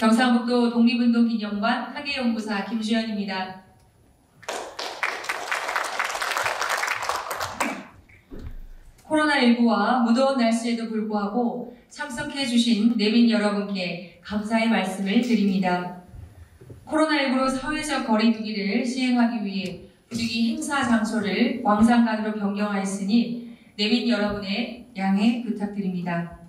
경상북도 독립운동기념관 학예연구사 김주연입니다. 코로나19와 무더운 날씨에도 불구하고 참석해주신 내빈 여러분께 감사의 말씀을 드립니다. 코로나19로 사회적 거리두기를 시행하기 위해 부득이 행사 장소를 광장간으로 변경하였으니 내빈 여러분의 양해 부탁드립니다.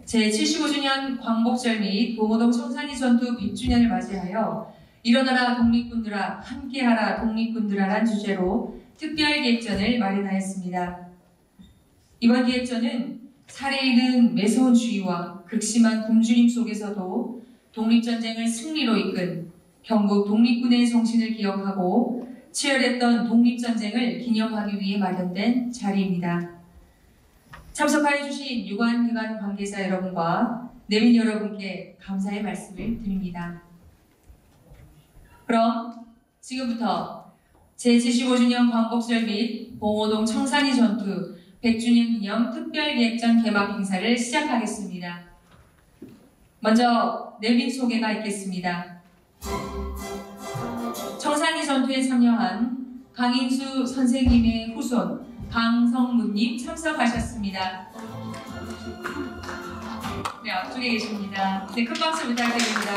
제75주년 광복절 및 봉오동 청산리 전투 100주년을 맞이하여 일어나라 독립군들아 함께하라 독립군들아란 주제로 특별기획전을 마련하였습니다. 이번 기획전은 살해 있는 매서운 주의와 극심한 굶주림 속에서도 독립전쟁을 승리로 이끈 경북 독립군의 정신을 기억하고 치열했던 독립전쟁을 기념하기 위해 마련된 자리입니다. 참석하여 주신 유관기관 관계자 여러분과 내빈 여러분께 감사의 말씀을 드립니다. 그럼 지금부터 제75주년 광복절 및 봉오동 청산리 전투 100주년 기념 특별기획전 개막 행사를 시작하겠습니다. 먼저 내빈 소개가 있겠습니다. 청산리 전투에 참여한 강인수 선생님의 후손 강성문님 참석하셨습니다. 네, 앞쪽에 계십니다. 네, 큰 박수 부탁드립니다.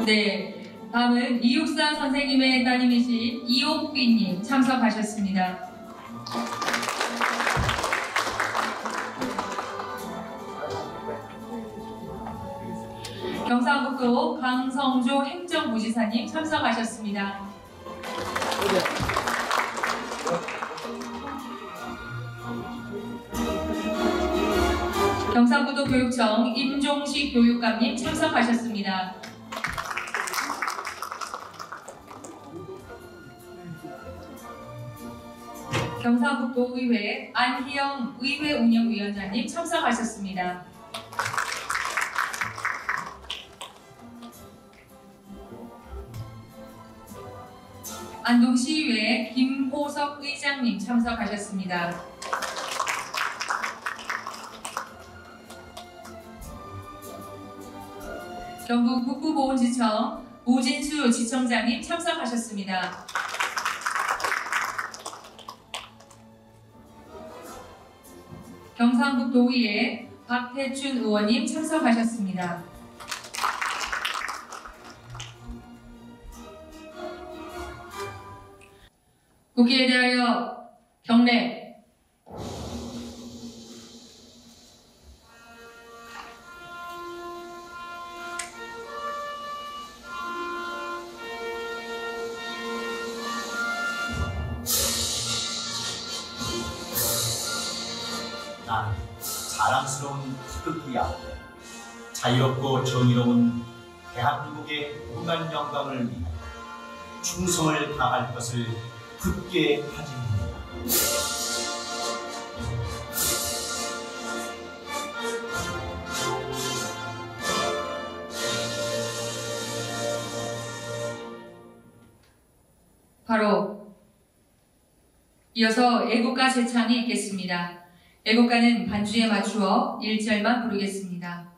네, 다음은 이육사 선생님의 따님이신 이옥비님 참석하셨습니다. 경상북도 강성조 행정부지사님 참석하셨습니다. 경상북도 교육청 임종식 교육감님 참석하셨습니다. 경상북도 의회 안희영 의회 운영위원장님 참석하셨습니다. 안동시의회 김호석 의장님 참석하셨습니다. 경북 북부보훈지청 우진수 지청장님 참석하셨습니다. 경상북도의회 박태춘 의원님 참석하셨습니다. 국기에 대하여 경례. 난 자랑스러운 태극기야. 자유롭고 정의로운 대한민국의 무한 영광을 위하여 충성을 다할 것을 굳게 다짐합니다. 바로 이어서 애국가 제창이 있겠습니다. 애국가는 반주에 맞추어 1절만 부르겠습니다.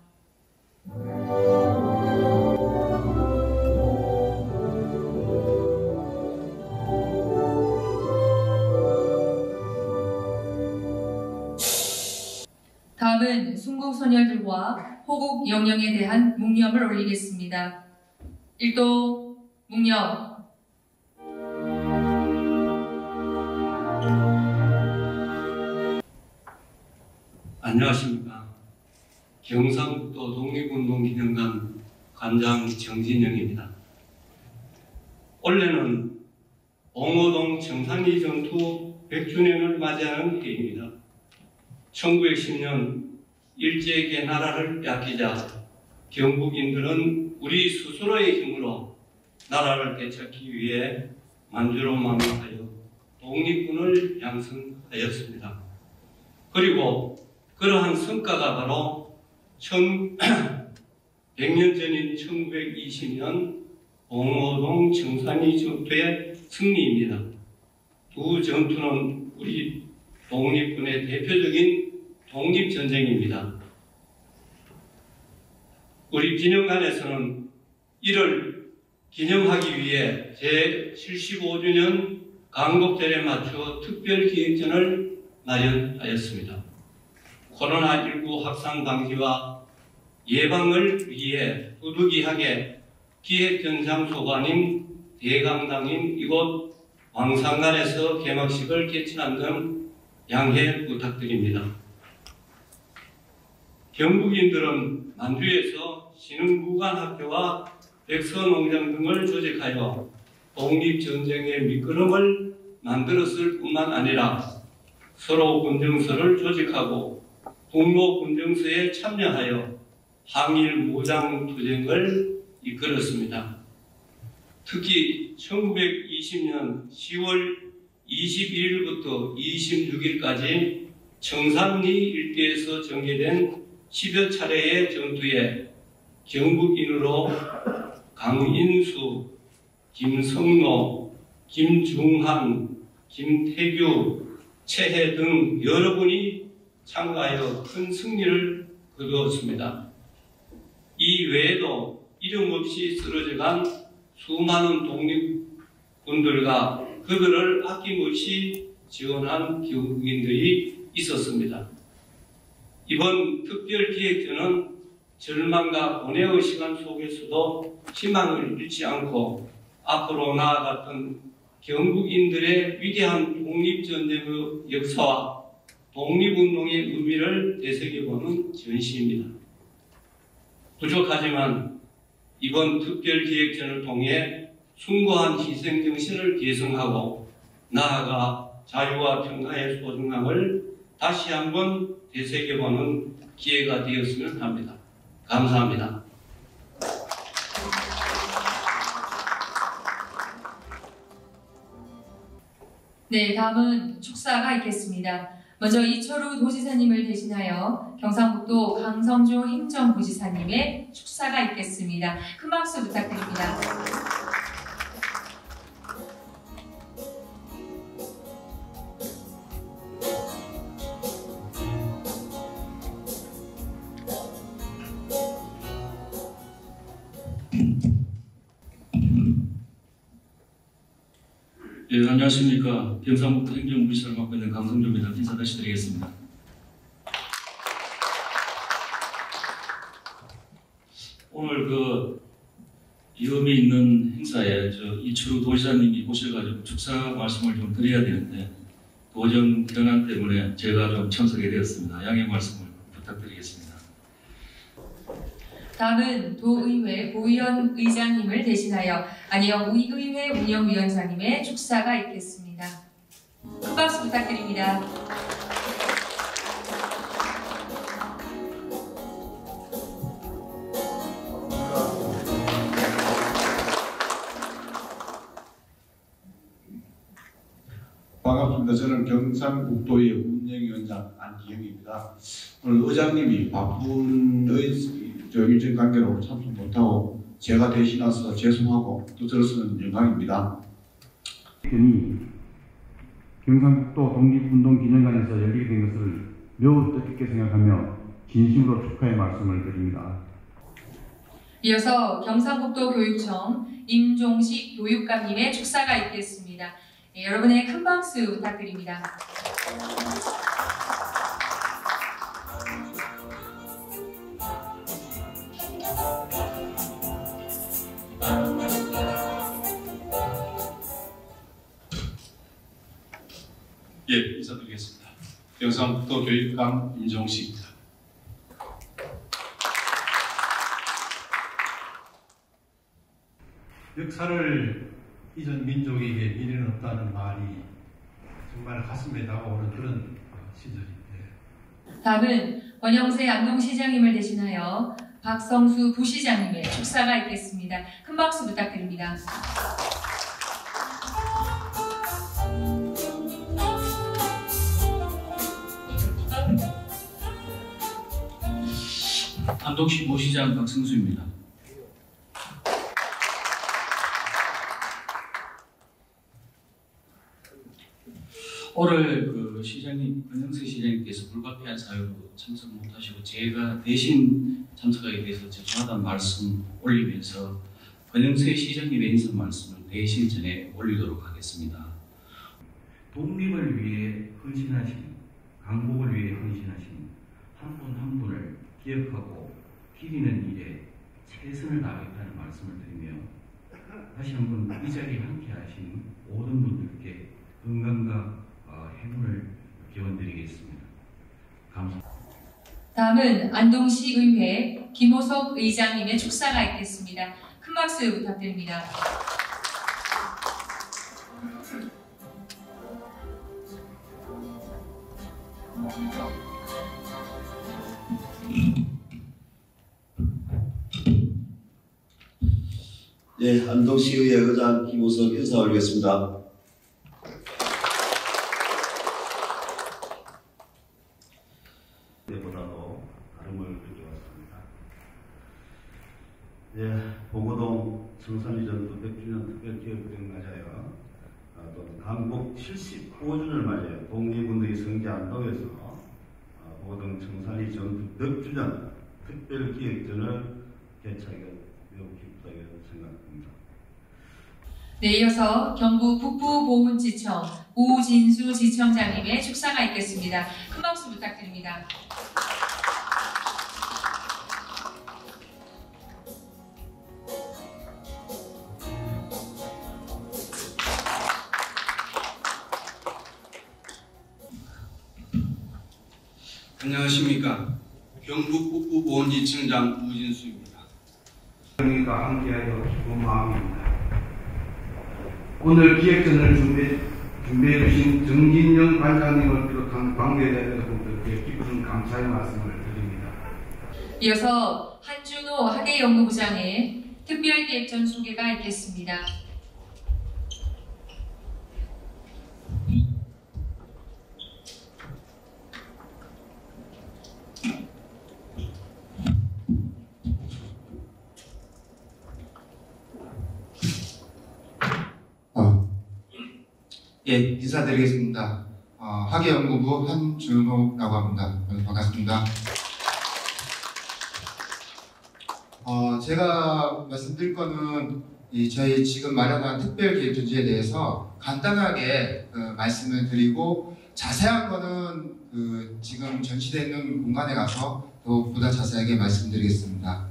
다음은 순국소녀들과 호국 영령에 대한 묵념을 올리겠습니다. 1도 묵념. 안녕하십니까. 경상북도 독립운동기념관 관장 정진영입니다. 올해는 봉오동 청산리 전투 100주년을 맞이하는 해입니다. 1910년 일제에게 나라를 뺏기자 경북인들은 우리 스스로의 힘으로 나라를 되찾기 위해 만주로 망명하여 독립군을 양성하였습니다. 그리고 그러한 성과가 바로 100년 전인 1920년 봉오동 청산리 전투의 승리입니다. 두 전투는 우리 독립군의 대표적인 독립전쟁입니다. 우리 기념관에서는 이를 기념하기 위해 제75주년 광복절에 맞추어 특별기획전을 마련하였습니다. 코로나19 확산 방지와 예방을 위해 부득이하게 기획전 장소가 아닌 대강당인 이곳 왕상관에서 개막식을 개최한 점 양해 부탁드립니다. 경북인들은 만주에서 신흥무관학교와 백서농장 등을 조직하여 독립전쟁의 밑거름을 만들었을 뿐만 아니라 서로 군정서를 조직하고 북로 군정서에 참여하여 항일 무장투쟁을 이끌었습니다. 특히 1920년 10월 21일부터 26일까지 청산리 일대에서 전개된 10여 차례의 전투에 경북인으로 강인수, 김성로, 김중한, 김태규, 최해 등 여러분이 참가하여 큰 승리를 거두었습니다. 이 외에도 이름 없이 쓰러져간 수많은 독립군들과 그들을 아낌없이 지원한 경북인들이 있었습니다. 이번 특별기획전은 절망과 고뇌의 시간 속에서도 희망을 잃지 않고 앞으로 나아갔던 경북인들의 위대한 독립전쟁의 역사와 독립운동의 의미를 되새겨보는 전시입니다. 부족하지만 이번 특별기획전을 통해 숭고한 희생정신을 계승하고 나아가 자유와 평화의 소중함을 다시 한번 되새겨보는 기회가 되었으면 합니다. 감사합니다. 네, 다음은 축사가 있겠습니다. 먼저 이철우 도지사님을 대신하여 경상북도 강성주 행정부지사님의 축사가 있겠습니다. 큰 박수 부탁드립니다. 예, 안녕하십니까. 경상북도 행정부지사를 맡고 있는 강성주입니다. 인사 다시 드리겠습니다. 오늘 의미 있는 행사에 이철우 도지사님이 오셔가지고 축사 말씀을 좀 드려야 되는데 도정 현안 때문에 제가 좀 참석이 되었습니다. 양해 말씀을 부탁드리겠습니다. 다음은 도의회 고의원 의장님을 대신하여 안희영 의회 운영위원장님의 축사가 있겠습니다. 큰 박수 부탁드립니다. 반갑습니다. 저는 경상북도의 운영위원장 안기영입니다. 오늘 의장님이 바쁜 일정 관계로 참석 못하고 제가 대신해서 죄송하고 또 저로서는 영광입니다. 경상북도 독립운동기념관에서 열리게 된 것을 매우 뜻깊게 생각하며 진심으로 축하의 말씀을 드립니다. 이어서 경상북도 교육청 임종식 교육감님의 축사가 있겠습니다. 네, 여러분의 큰 박수 부탁드립니다. 예, 인사드리겠습니다. 경상북도 교육감 임종식입니다. 역사를 잊은 민족에게 미래는 없다는 말이 정말 가슴에 다가오는 그런 시절인데. 다음은 권영세 안동시장님을 대신하여 박성수 부시장님의 축사가 있겠습니다. 큰 박수 부탁드립니다. 안동시 모시장 박승수입니다. 오늘 그 시장님, 권영세 시장님께서 불가피한 사유로 참석 못하시고 제가 대신 참석하게 돼서 죄송하다는 말씀 올리면서 권영세 시장님의 인사 말씀을 대신 전해 올리도록 하겠습니다. 독립을 위해 헌신하신, 강국을 위해 헌신하신 한 분 한 분을 기억하고 기리는 일에 최선을 다하겠다는 말씀을 드리며 다시 한번 이 자리에 함께하신 모든 분들께 건강과 행운을 기원드리겠습니다. 감사합니다. 다음은 안동시의회 김호석 의장님의 축사가 있겠습니다. 큰 박수 부탁드립니다. 네, 안동시의회 의장 김호석 인사 올리겠습니다. 보다도 다름을 느껴왔습니다. 예, 봉오동 청산이전투 100주년 특별기획대회를 맞아요. 또 강국 75주년을 맞아요. 독립운동의 성지 안동에서 봉오동 청산이전투 100주년 특별기획전을 개최하게 매우 기쁘다고 생각합니다. 네, 이어서 경북 북부보훈지청 우진수 지청장님의 축사가 있겠습니다. 큰 박수 부탁드립니다. 안녕하십니까. 경북 북부보훈지청장 우진수입니다. 형님과 함께하여 기쁜 마음입니다. 오늘 기획전을 준비해 주신 정진영 관장님을 비롯한 관계자 여러분들께 깊은 감사의 말씀을 드립니다. 이어서 한준호 학예연구부장의 특별기획전 소개가 있겠습니다. 예, 인사드리겠습니다. 학예연구부 한준호라고 합니다. 반갑습니다. 제가 말씀드릴 거는 저희 지금 마련한 특별기획전지에 대해서 간단하게 말씀을 드리고 자세한 거는 지금 전시되어 있는 공간에 가서 보다 자세하게 말씀드리겠습니다.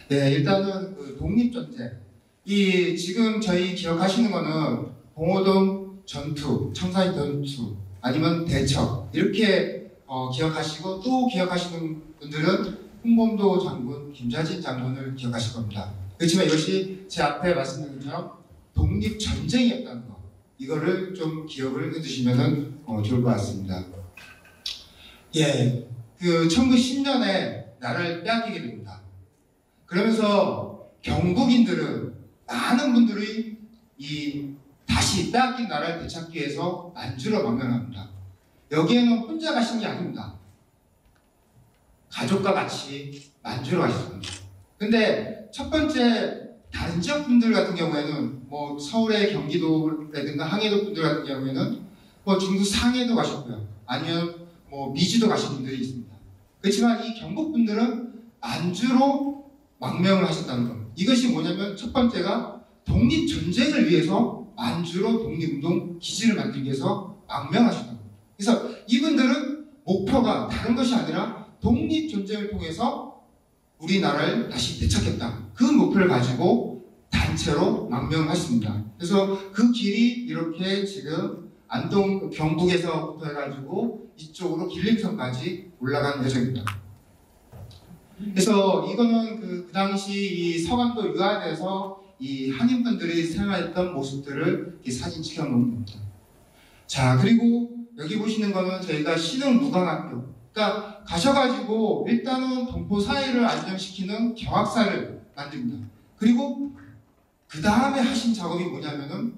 네, 일단은 독립전쟁. 지금 저희 기억하시는 거는 봉오동 전투, 청산리 전투, 아니면 대첩 이렇게 기억하시고 또 기억하시는 분들은 홍범도 장군, 김자진 장군을 기억하실 겁니다. 그렇지만 이것이 제 앞에 말씀드린 것처럼 독립전쟁이었다는 거 이거를 좀 기억을 해두시면 좋을 것 같습니다. 예, 1910년에 나라를 빼앗기게 됩니다. 그러면서 경북인들은 많은 분들이 다시 빼앗긴 나라를 되찾기 위해서 만주로 망명합니다. 여기에는 혼자 가신 게 아닙니다. 가족과 같이 만주로 가셨습니다. 근데 첫 번째 다른 지역 분들 같은 경우에는 서울의 경기도라든가 항해도 분들 같은 경우에는 중구 상해도 가셨고요. 아니면 미주도 가신 분들이 있습니다. 그렇지만 이 경북 분들은 만주로 망명을 하셨다는 것. 이것이 뭐냐면 첫 번째가 독립전쟁을 위해서 만주로 독립운동 기지를 만들기 위해서 망명하셨다는 겁니다. 그래서 이분들은 목표가 다른 것이 아니라 독립전쟁을 통해서 우리나라를 다시 되찾겠다. 그 목표를 가지고 단체로 망명을 했습니다. 그래서 그 길이 이렇게 지금 안동 경북에서부터 해가지고 이쪽으로 길림선까지 올라가는 예정입니다. 그래서 이거는 그 당시 이 서강도 유안에서 이 한인분들이 생활했던 모습들을 이렇게 사진 찍어놓은 겁니다. 자, 그리고 여기 보시는 거는 저희가 신흥무강학교. 그러니까 가셔가지고 일단은 동포 사회를 안정시키는 경학사를 만듭니다. 그리고 그 다음에 하신 작업이 뭐냐면은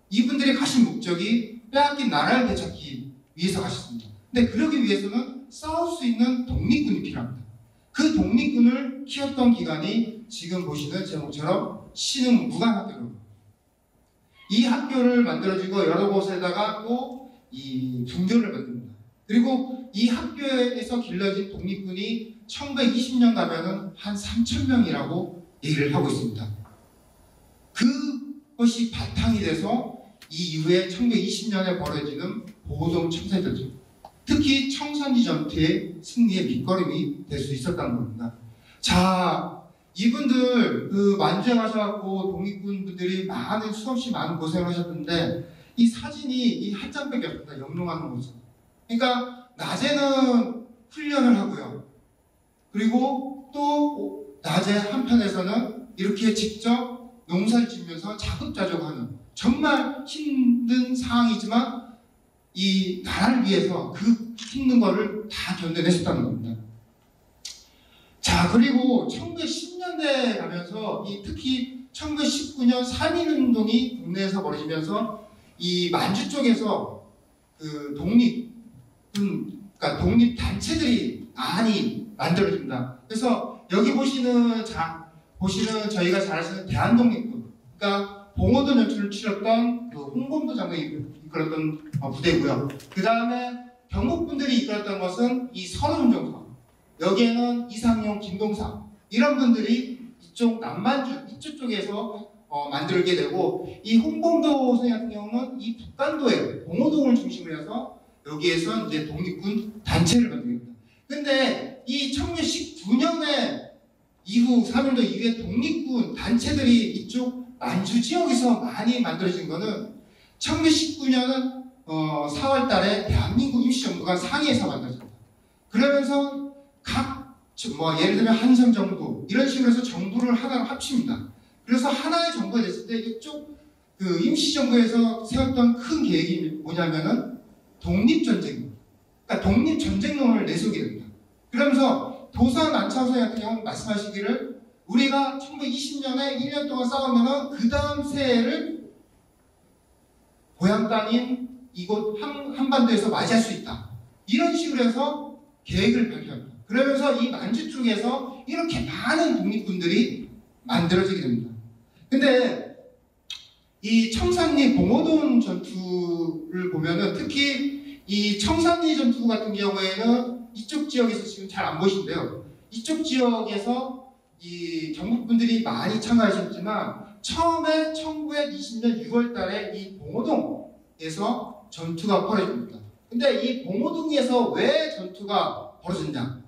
이분들이 가신 목적이 빼앗긴 나라를 되찾기 위해서 가셨습니다. 근데 그러기 위해서는 싸울 수 있는 독립군이 필요합니다. 그 독립군을 키웠던 기관이 지금 보시는 제목처럼 신흥무강학교입니다. 이 학교를 만들어지고 여러 곳에다가 또 이 분교를 만듭니다. 그리고 이 학교에서 길러진 독립군이 1920년 가면은 한 3,000명이라고 얘기를 하고 있습니다. 그것이 바탕이 돼서 이 이후에 1920년에 벌어지는 보호동 청산전투, 특히 청산리 전투의 승리의 밑거름이 될 수 있었다는 겁니다. 자, 이분들 그 만주에 가셔갖고 독립군 분들이 수없이 많은 고생을 하셨는데 이 사진이 이 한 장밖에 없습니다. 영롱하는 모습. 그러니까 낮에는 훈련을 하고요. 그리고 또 낮에 한편에서는 이렇게 직접 농사를 짓면서 자급자족하는 정말 힘든 상황이지만 이 나라를 위해서 그 힘든 거를 다 견뎌내셨다는 겁니다. 자, 그리고 1910년대에 가면서 특히 1919년 3.1운동이 국내에서 벌어지면서 이 만주 쪽에서 그 그러니까 독립단체들이 많이 만들어집니다. 그래서 여기 보시는 저희가 잘 아시는 대한독립군, 그러니까 봉오동 전투를 치렀던 그 홍범도 장군이 이끌었던 부대고요. 그 다음에 경북분들이 이끌었던 것은 이 선운정사, 여기에는 이상용, 김동상 이런 분들이 이쪽 남만주 이쪽 쪽에서 만들게 되고, 이 홍범도 선생 같은 경우는 이 북간도에 봉오동을 중심으로 해서 여기에서 이제 독립군 단체를 만들게 됩니다. 근데 이 1919년에 이후 3.1운동 이후에 독립군 단체들이 이쪽 만주 지역에서 많이 만들어진 거는 1919년은 4월 달에 대한민국 임시정부가 상해에서 만들어집니다. 그러면서 예를 들면 한성정부 이런 식으로 해서 정부를 하나로 합칩니다. 그래서 하나의 정부가 됐을 때 이쪽 그 임시정부에서 세웠던 큰 계획이 뭐냐면은 독립전쟁, 그러니까 독립전쟁론을 내세우게 됩니다. 그러면서 도산 안창호 같은 경우는 말씀하시기를 우리가 1920년에 1년 동안 싸우면은 그 다음 새해를 고향 땅인 이곳 한반도에서 맞이할 수 있다. 이런 식으로 해서 계획을 발표합니다. 그러면서 이 만주 쪽에서 이렇게 많은 독립군들이 만들어지게 됩니다. 근데 이 청산리 봉오동 전투를 보면은 특히 이 청산리 전투 같은 경우에는 이쪽 지역에서 지금 잘 안 보이신데요. 이쪽 지역에서 이 경북분들이 많이 참가하셨지만 처음에 1920년 6월 달에 이 봉오동에서 전투가 벌어집니다. 근데 이 봉오동에서 왜 전투가 벌어졌냐?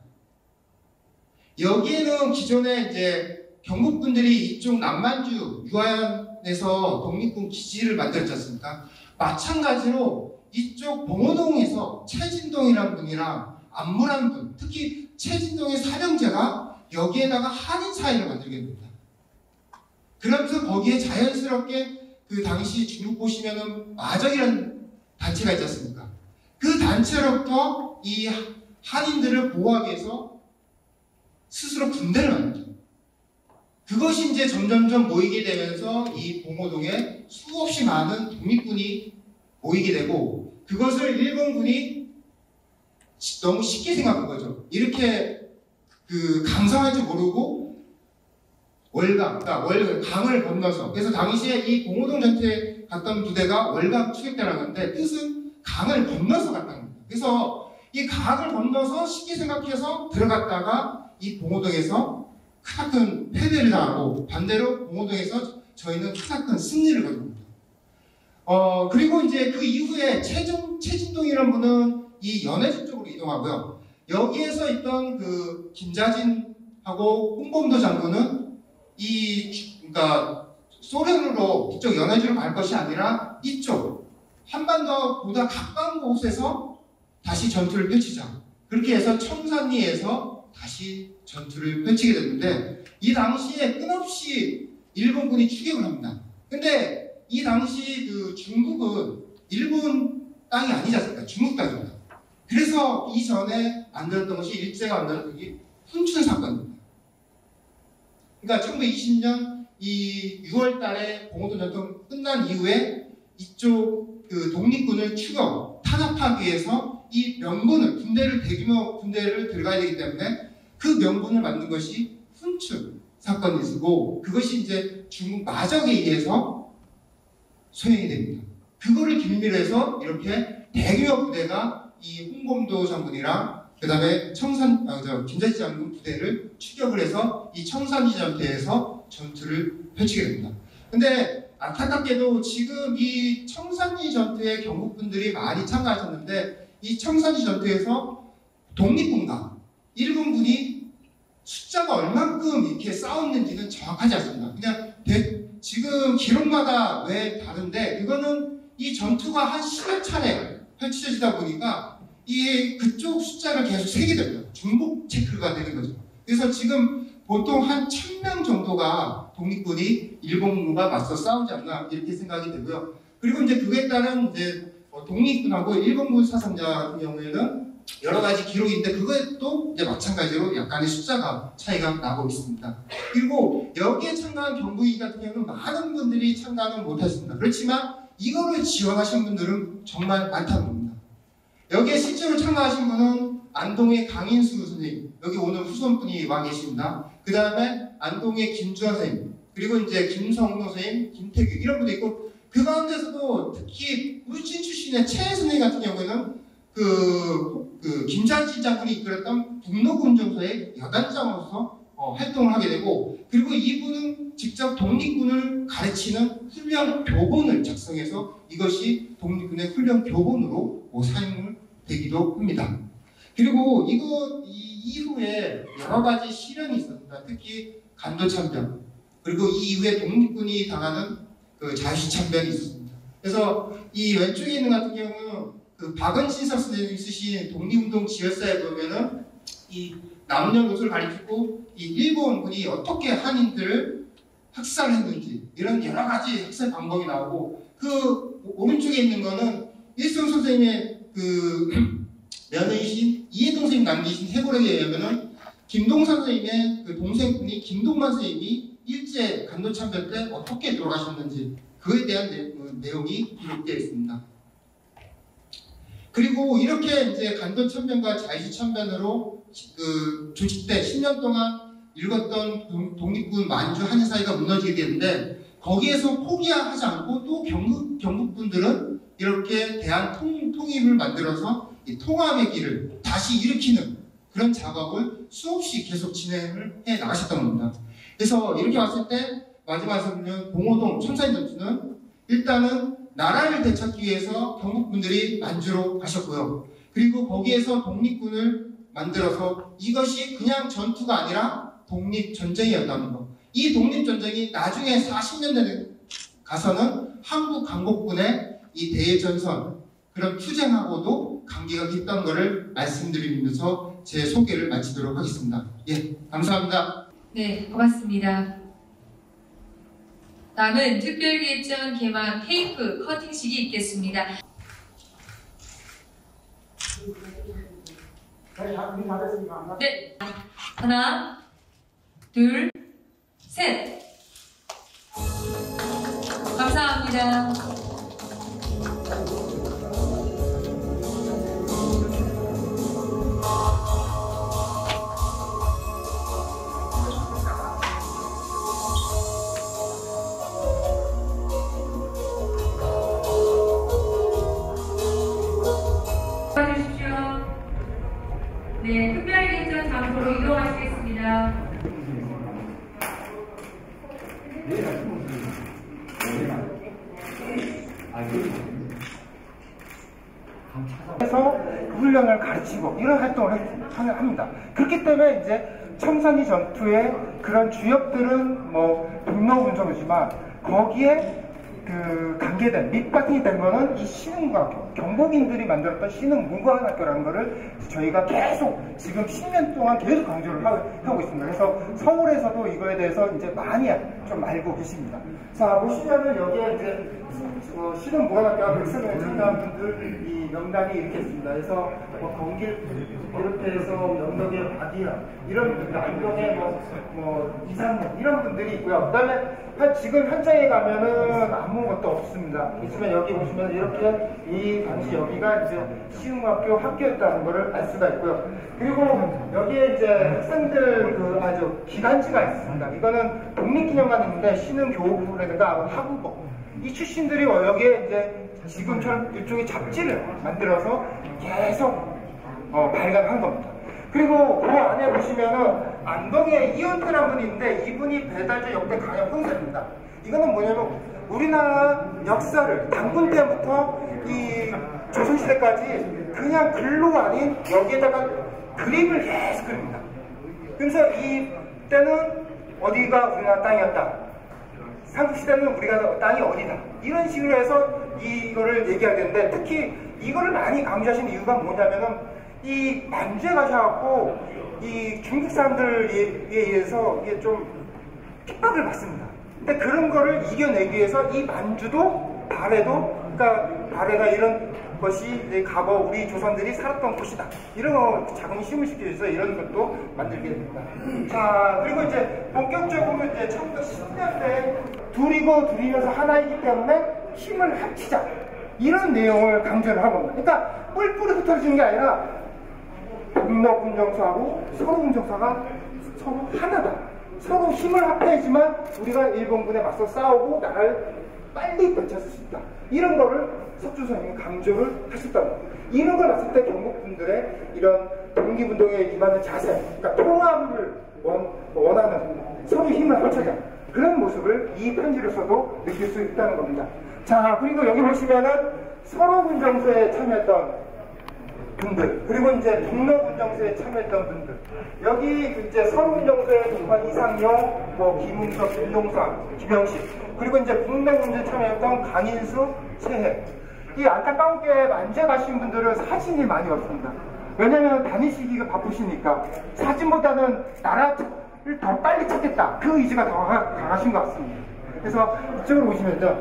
여기에는 기존에 이제 경북분들이 이쪽 남만주 유아현에서 독립군 기지를 만들었지 않습니까? 마찬가지로 이쪽 봉오동에서 최진동이라는 분이랑 안무라는 분, 특히 최진동의 사령제가 여기에다가 한인 사회를 만들게 됩니다. 그러면서 거기에 자연스럽게 그 당시 중국 보시면은 마적이라는 단체가 있지 않습니까? 그 단체로부터 이 한인들을 보호하기 위해서 스스로 군대를 만들죠. 그것이 이제 점점점 모이게 되면서 이 봉오동에 수없이 많은 독립군이 모이게 되고, 그것을 일본군이 너무 쉽게 생각한 거죠. 이렇게 그 강성할 줄 모르고 그러니까 강을 건너서, 그래서 당시에 이 봉오동 전투에 갔던 부대가 월강 추격대라는 건데 뜻은 강을 건너서 갔다는 겁니다. 그래서 이 강을 건너서 쉽게 생각해서 들어갔다가 이 봉오동에서 크나큰 패배를 당하고, 반대로 봉오동에서 저희는 크나큰 승리를 거둡니다. 그리고 이제 그 이후에 최진동이라는 분은 이 연해주 쪽으로 이동하고요. 여기에서 있던 그 김자진하고 홍범도 장군은 그러니까 소련으로 이쪽 연해주로 갈 것이 아니라 이쪽 한반도보다 가까운 곳에서 다시 전투를 펼치자. 그렇게 해서 청산리에서 다시 전투를 펼치게 됐는데, 이 당시에 끊없이 일본군이 추격을 합니다. 근데 이 당시 그 중국은 일본 땅이 아니지 않습니까? 중국 땅입니다. 그래서 이전에 만들었던 것이 일제가 만들었던 게 훈춘 사건입니다. 그러니까 1920년 이 6월 달에 봉오동 전투 끝난 이후에 이쪽 그 독립군을 탄압하기 위해서 이 명분을, 대규모 군대를 들어가야 되기 때문에 그 명분을 만든 것이 훈춘 사건이고, 그것이 이제 중국 마적에 의해서 소행이 됩니다. 그거를 빌미로 해서 이렇게 대규모 부대가 이 홍범도 장군이랑 그 다음에 김자지 장군 부대를 추격을 해서 이 청산리 전투에서 전투를 펼치게 됩니다. 근데 안타깝게도 지금 이 청산리 전투에 경국분들이 많이 참가하셨는데 이 청산리 전투에서 독립군과 일본군이 숫자가 얼만큼 이렇게 싸웠는지는 정확하지 않습니다. 그냥 지금 기록마다 왜 다른데 그거는 이 전투가 한 10여 차례 펼쳐지다 보니까 이 그쪽 숫자를 계속 세게 됩니다. 중복 체크가 되는 거죠. 그래서 지금 보통 한 1000명 정도가 독립군이 일본군과 맞서 싸우지 않나 이렇게 생각이 되고요. 그리고 이제 그에 따른 이제 독립군하고 일본군 사상자 같은 경우에는 여러 가지 기록이 있는데 그것도 이제 마찬가지로 약간의 숫자가 차이가 나고 있습니다. 그리고 여기에 참가한 경부기 같은 경우는 많은 분들이 참가는 못하셨습니다. 그렇지만 이거를 지원하신 분들은 정말 많다는 겁니다. 여기에 실제로 참가하신 분은 안동의 강인수 선생님, 여기 오늘 후손분이 와 계십니다. 그 다음에 안동의 김주환 선생님, 그리고 이제 김성노 선생님, 김태규 이런 분도 있고 그 가운데서도 특히 울진 출신의 최 선생님 같은 경우에는 김자지 장군이 이끌었던 북로군정서의 여단장으로서 활동을 하게 되고 그리고 이분은 직접 독립군을 가르치는 훈련 교본을 작성해서 이것이 독립군의 훈련 교본으로 사용을 되기도 합니다. 그리고 이 이후에 여러 가지 시련이 있었습니다. 특히 간도참변 그리고 이 이후에 독립군이 당하는 그 자유시참변이 있었습니다. 그래서 이 왼쪽에 있는 같은 경우는 그 박은신석 선생님이 쓰신 독립운동 지열사에 보면은 이 남녀노소를 가리키고 이 일본군이 어떻게 한인들을 학살했는지 이런 여러 가지 학살 방법이 나오고 그 오른쪽에 있는 거는 일성 선생님의 그 며느리신 이해동 선생님 남기신 해고록에 의하면은 김동산 선생님의 그 동생분이 김동만 선생님이 일제 간도참변 때 어떻게 돌아가셨는지 그에 대한 내용이 기록되어 있습니다. 그리고 이렇게 이제 간도참변과 자유시참변으로 그 조직 때 10년 동안 읽었던 독립군 만주 한인 사이가 무너지게 되는데 거기에서 포기하지 않고 또 경북분들은 이렇게 대한 통입을 만들어서 이 통합의 길을 다시 일으키는 그런 작업을 수없이 계속 진행을 해 나가셨던 겁니다. 그래서 이렇게 왔을 때 마지막에 보면 봉오동 청산리 전투는 일단은 나라를 되찾기 위해서 경북분들이 만주로 가셨고요. 그리고 거기에서 독립군을 만들어서 이것이 그냥 전투가 아니라 독립전쟁이었다는 것. 이 독립전쟁이 나중에 40년대에 가서는 한국 강복군의 이 대전선 그런 투쟁하고도 관계가 깊다는 것을 말씀드리면서 제 소개를 마치도록 하겠습니다. 예, 감사합니다. 네, 고맙습니다. 다음은 특별기획전 개막 테이프 커팅식이 있겠습니다. 네, 하나, 둘, 셋. 감사합니다. 네, 특별기획전 장소로 이동하시겠습니다. 그래서 훈련을 가르치고 이런 활동을 합니다. 그렇기 때문에 이제 청산리 전투의 그런 주역들은 뭐 북로군정이지만 거기에 그 관계된 밑바탕이 된 거는 이 신흥문학교, 경복인들이 만들었던 신흥문과학교라는 거를 저희가 계속 지금 10년 동안 계속 강조를 하고 있습니다. 그래서 서울에서도 이거에 대해서 이제 많이 좀 알고 계십니다. 자, 보시면은 여기에 이제 신흥문과학교와 백석에 참가한 분들 이 명단이 이렇게 있습니다. 그래서 뭐 건길 비롯해서 영덕의 바디라 이런 분들, 안동의 뭐 이상문 이런 분들이 있고요. 그다음에 지금 현장에 가면은 아무것도 없습니다. 있으면 여기 보시면 이렇게 이 당시 여기가 이제 시흥학교 학교였다는 것을 알 수가 있고요. 그리고 여기에 이제 학생들 그 아주 기간지가 있습니다. 이거는 독립기념관인데 신흥교육부라든가 학우부 이 출신들이 여기에 이제 지금처럼 일종의 잡지를 만들어서 계속 발간한 겁니다. 그리고 그 안에 보시면은 안동에 이은태라는 분이 있는데 이분이 배달자 역대 강연 혼세입니다. 이거는 뭐냐면 우리나라 역사를 단군 때부터 이 조선시대까지 그냥 글로가 아닌 여기에다가 그림을 계속 그립니다. 그래서 이때는 어디가 우리나라 땅이었다. 삼국시대는 우리가 땅이 어디다. 이런 식으로 해서 이거를 얘기해야 되는데 특히 이거를 많이 강조하시는 이유가 뭐냐면은 이 만주에 가셔갖고 이 중국 사람들에 의해서 이게 좀 핍박을 받습니다. 근데 그런 거를 이겨내기 위해서 이 만주도 발해도 그러니까 발해나 이런 것이 과거 우리 조선들이 살았던 곳이다. 이런 거 자금이 힘을 시키기 위해서 이런 것도 만들게 됩니다. 자, 그리고 이제 본격적으로 이제 1910년대에 둘이면서 하나이기 때문에 힘을 합치자. 이런 내용을 강조를 한 겁니다. 그러니까 뿔뿔이 흩어지는 게 아니라 동로군정사하고 서로군정사가 서로 하나다. 서로 힘을 합해야지만 우리가 일본군에 맞서 싸우고 나라를 빨리 되찾을 수 있다. 이런 거를 석준 선생님이 강조를 하셨다는 겁니다. 이런 걸 봤을 때 경북분들의 이런 독립운동에 임하는 자세, 그러니까 통합을 원하는 서로 힘을 합쳐자. 그런 모습을 이 편지로서도 느낄 수 있다는 겁니다. 자, 그리고 여기 보시면은 서로군정서에 참여했던 분들, 그리고 이제 동로군정서에 참여했던 분들, 여기 이제 서로군정서에 동반 이상용, 김은석, 김동상, 김영식, 그리고 이제 북로군정서에 참여했던 강인수, 최해. 이 안타까운 게 만주에 가신 분들은 사진이 많이 없습니다. 왜냐면 다니시기가 바쁘시니까 사진보다는 나라를 더 빨리 찾겠다. 그 의지가 더 강하신 것 같습니다. 그래서 이쪽으로 보시면요.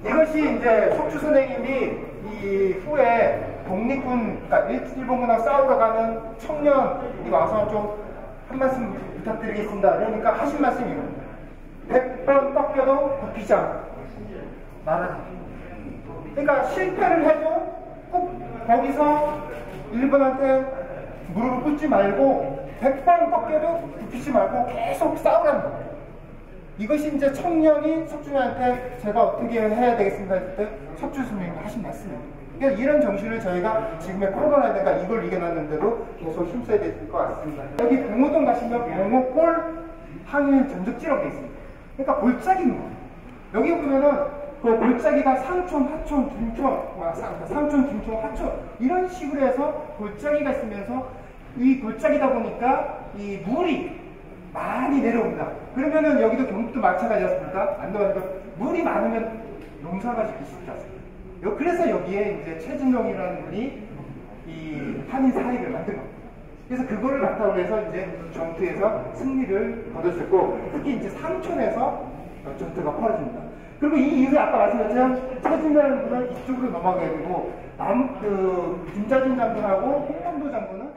이것이 이제 석주 선생님이 이 후에 독립군, 그러니까 일본군하고 싸우러 가는 청년이 와서 좀 한 말씀 부탁드리겠습니다. 그러니까 하신 말씀이 이겁니다. 100번 꺾여도 굽히지 않아. 나라. 그러니까 실패를 해도 꼭 거기서 일본한테 무릎을 꿇지 말고 100번 꺾여도 굽히지 말고 계속 싸우라는 겁니다. 이것이 이제 청년이 석준한테 제가 어떻게 해야 되겠습니까 했을 때 석준 선생님이 하신 말씀입니다. 그러니까 이런 정신을 저희가 지금의 코로나에다가 이걸 이겨놨는데도 계속 힘써야 될 것 같습니다. 여기 봉오동 가시면 봉오골 항일 전적지라고 되어 있습니다. 그러니까 골짜기인 거예요. 여기 보면은 그 골짜기가 상촌, 하촌, 중촌, 상촌, 중촌, 하촌 이런 식으로 해서 골짜기가 있으면서 이 골짜기다 보니까 이 물이 많이 내려옵니다. 그러면은 여기도 경북도 마찬가지였습니까? 안동에서 물이 많으면 농사가 짓기 쉽지 않습니다. 그래서 여기에 이제 최진용이라는 분이 이 한인 사회를 만든 겁니다. 그래서 그거를 바탕으로 해서 이제 전투에서 승리를 거두셨고 특히 이제 상촌에서 전투가 벌어집니다. 그리고 이 이후에 아까 말씀드렸지만 최진용이라는 분은 이쪽으로 넘어가게 되고 김자진 장군하고 홍범도 장군은